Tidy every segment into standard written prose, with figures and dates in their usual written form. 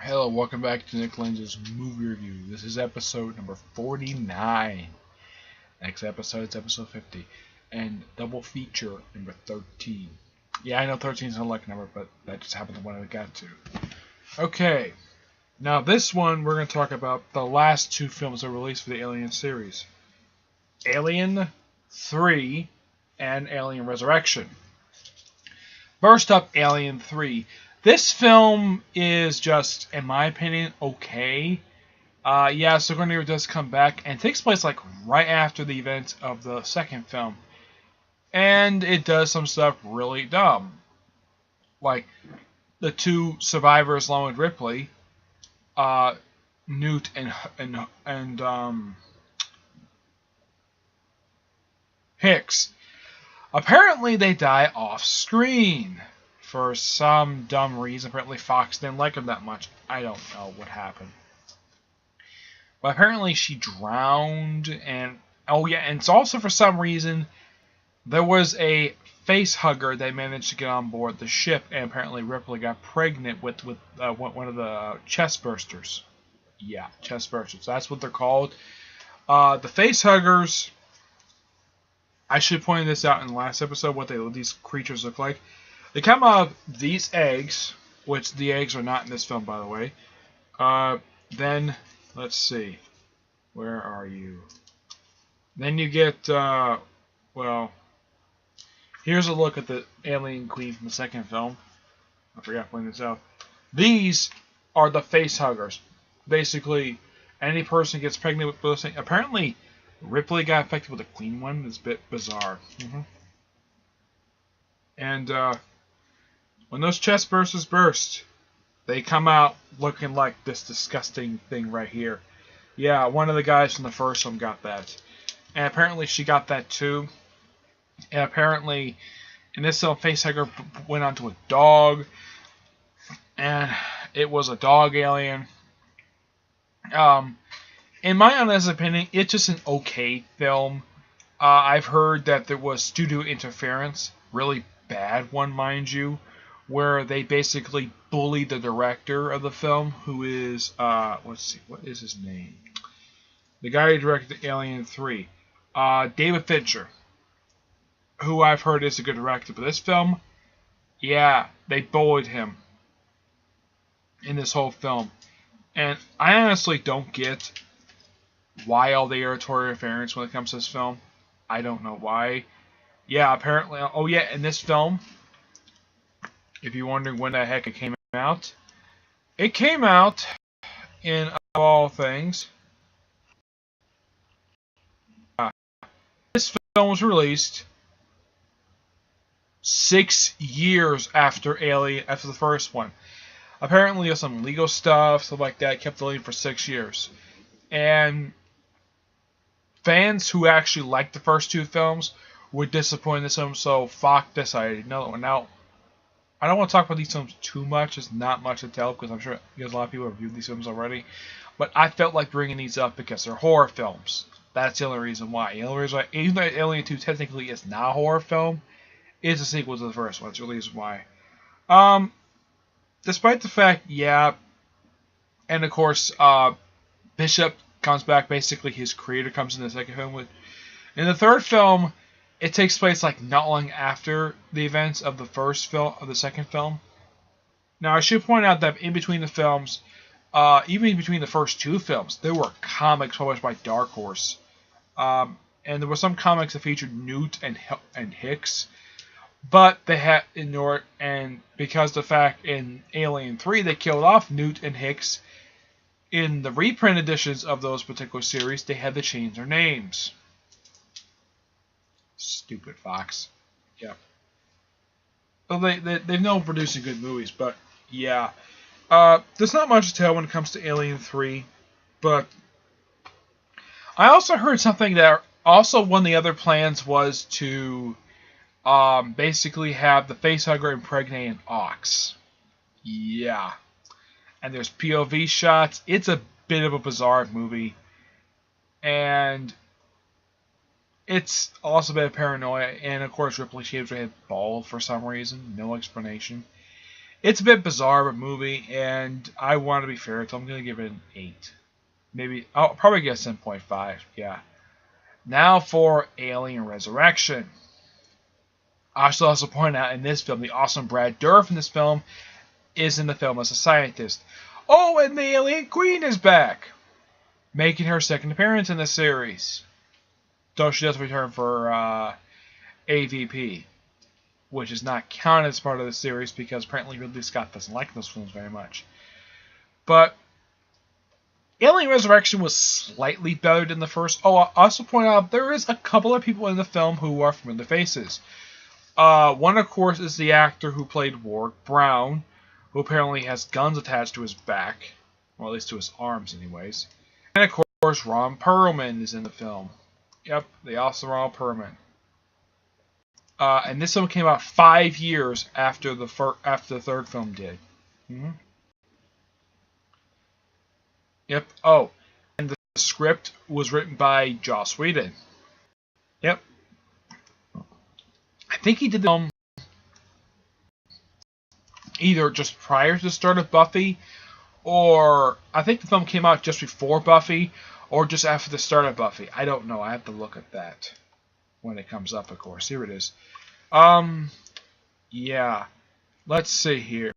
Hello, welcome back to Nick Lenz's movie review. This is episode number 49. Next episode is episode 50. And double feature number 13. Yeah, I know 13 is not a lucky number, but that just happened to one I got to. Okay, now this one we're going to talk about the last two films that were released for the Alien series. Alien 3 and Alien Resurrection. First up, Alien 3. This film is just, in my opinion, okay. Sigourney Weaver does come back and takes place like right after the events of the second film. And it does some stuff really dumb. Like the two survivors along with Ripley, Newt and Hicks. Apparently they die off screen. For some dumb reason. Apparently Fox didn't like him that much. I don't know what happened. But apparently she drowned, and and it's also for some reason there was a face hugger that managed to get on board the ship, and apparently Ripley got pregnant with one of the chest bursters. Yeah, chest bursters. That's what they're called. The face huggers. I should point this out in the last episode what these creatures look like. They come out of these eggs, which the eggs are not in this film, by the way. Then, let's see. Where are you? Then you get, here's a look at the alien queen from the second film. I forgot to point this out. These are the face huggers. Basically, any person gets pregnant with those things. Apparently, Ripley got infected with the queen one. It's a bit bizarre. And, when those chest bursters burst, they come out looking like this disgusting thing right here. Yeah, one of the guys from the first one got that. And apparently she got that too. And apparently, in this film, facehugger went onto a dog. And it was a dog alien. In my honest opinion, it's just an okay film. I've heard that there was studio interference. Really bad one, mind you. Where they basically bully the director of the film, who is, let's see, what is his name? The guy who directed Alien 3. David Fincher. Who I've heard is a good director. But this film, yeah, they bullied him in this whole film. And I honestly don't get why all the territorial interference when it comes to this film. I don't know why. Yeah, apparently, in this film, if you're wondering when the heck it came out in, of all things, this film was released 6 years after the first one. Apparently there's some legal stuff like that, kept delayed for 6 years. And fans who actually liked the first two films were disappointed in this film, so Fox decided, no, now, I don't want to talk about these films too much. There's not much to tell because I'm sure there's a lot of people have reviewed these films already. But I felt like bringing these up because they're horror films. That's the only reason why. The only reason why, even though Alien 2 technically is not a horror film, it's a sequel to the first one. That's the reason why. Despite the fact, and of course, Bishop comes back. Basically, his creator comes in the second film. In the third film, it takes place like not long after the events of the second film. Now I should point out that in between the films, even between the first two films, there were comics published by Dark Horse, and there were some comics that featured Newt and Hicks, but they had ignored, and because the fact in Alien 3 they killed off Newt and Hicks, in the reprint editions of those particular series they had to change their names. Stupid Fox. Yeah. Well, they've known producing good movies, but yeah. There's not much to tell when it comes to Alien 3, but I also heard something that also one of the other plans was to basically have the facehugger impregnate an ox. Yeah. And there's POV shots. It's a bit of a bizarre movie. And it's also a bit of paranoia, and of course Ripley shaves her head bald for some reason, no explanation. It's a bit bizarre of a movie, and I want to be fair, so I'm going to give it an 8. Maybe, I'll probably get a 7.5, yeah. Now for Alien Resurrection. I should also point out in this film, the awesome Brad Dourif in this film is in the film as a scientist. Oh, and the Alien Queen is back, making her second appearance in the series. Though she does return for AVP, which is not counted as part of the series because apparently Ridley Scott doesn't like those films very much. But Alien Resurrection was slightly better than the first. Oh, I'll also point out there is a couple of people in the film who are familiar faces. One, of course, is the actor who played Warwick Brown, who apparently has guns attached to his back. Well, at least to his arms, anyways. And, of course, Ron Perlman is in the film. Yep, the awesome Ron Perlman. And this film came out 5 years after the third film did. Yep. Oh, and the script was written by Joss Whedon. Yep. I think he did the film either just prior to the start of Buffy, or I think the film came out just before Buffy, or just after the start of Buffy. I don't know. I have to look at that when it comes up, of course. Here it is. Yeah. Let's see here.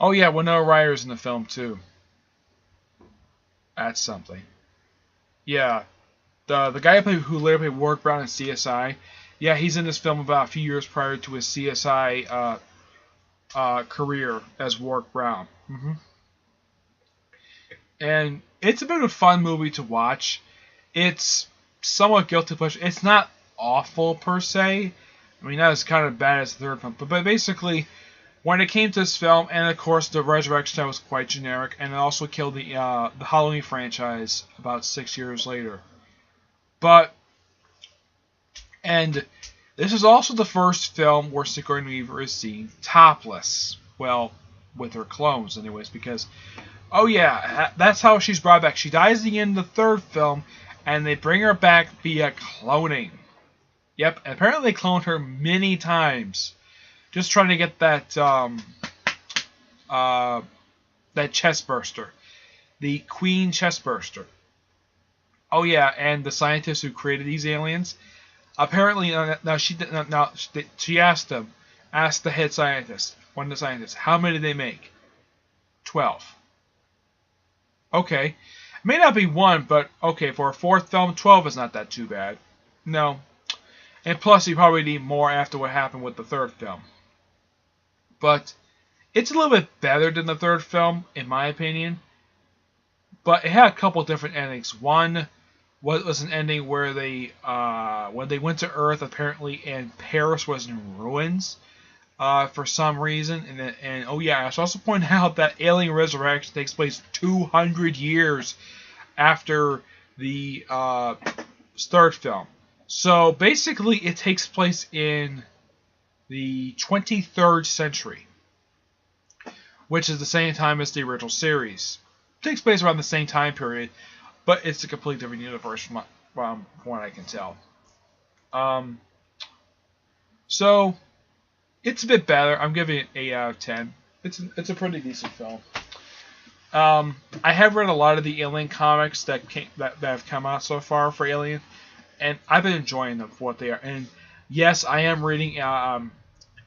Oh yeah, Winona Ryder's in the film too. That's something. Yeah. The guy who later played Warwick Brown in CSI, yeah, he's in this film about a few years prior to his CSI career as Warwick Brown. And it's a bit of a fun movie to watch. It's somewhat guilty pleasure. It's not awful per se. I mean, not as kind of bad as the third film, but basically, when it came to this film, and of course the Resurrection was quite generic, and it also killed the Halloween franchise about 6 years later. And this is also the first film where Sigourney Weaver is seen topless. Well, with her clones, anyways, because, oh yeah, that's how she's brought back. She dies at the end of the third film, and they bring her back via cloning. Yep, and apparently they cloned her many times. Just trying to get that chest burster. The Queen chest burster. Oh yeah, and the scientist who created these aliens, apparently she asked the head scientist, one of the scientists, how many did they make? 12. Okay. May not be one, but okay, for a fourth film, 12 is not that too bad. No. And plus, you probably need more after what happened with the third film. But it's a little bit better than the third film, in my opinion. But it had a couple different endings. One was an ending where when they went to Earth, apparently, and Paris was in ruins for some reason. And oh yeah, I should also point out that Alien Resurrection takes place 200 years after the third film. So basically, it takes place in the 23rd century, which is the same time as the original series. It takes place around the same time period, but it's a completely different universe from what I can tell. So it's a bit better. I'm giving it 8 out of 10. It's a pretty decent film. I have read a lot of the Alien comics that have come out so far for Alien, and I've been enjoying them for what they are. And yes, I am reading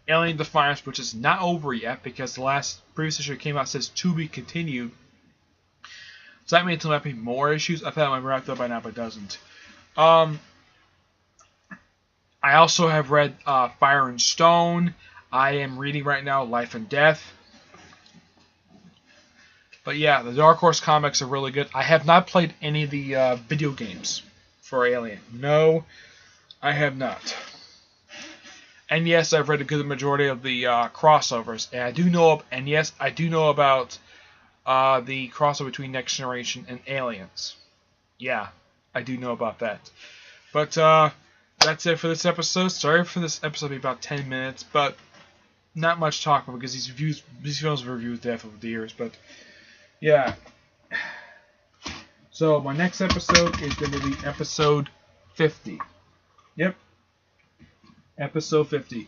Alien Defiance, which is not over yet because the previous issue came out says to be continued. So that means there might be more issues. I thought it might be wrapped up by now, but it doesn't. I also have read Fire and Stone. I am reading right now Life and Death. But yeah, the Dark Horse comics are really good. I have not played any of the video games for Alien. No, I have not. And yes, I've read a good majority of the crossovers. And I do know about the crossover between Next Generation and Aliens. Yeah, I do know about that. But that's it for this episode. Sorry for this episode to be about 10 minutes, but not much talk about because these films were reviewed over the years. But yeah. So my next episode is going to be episode 50. Yep. Episode 50.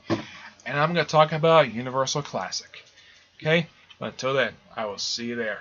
And I'm going to talk about Universal Classic. Okay? But until then, I will see you there.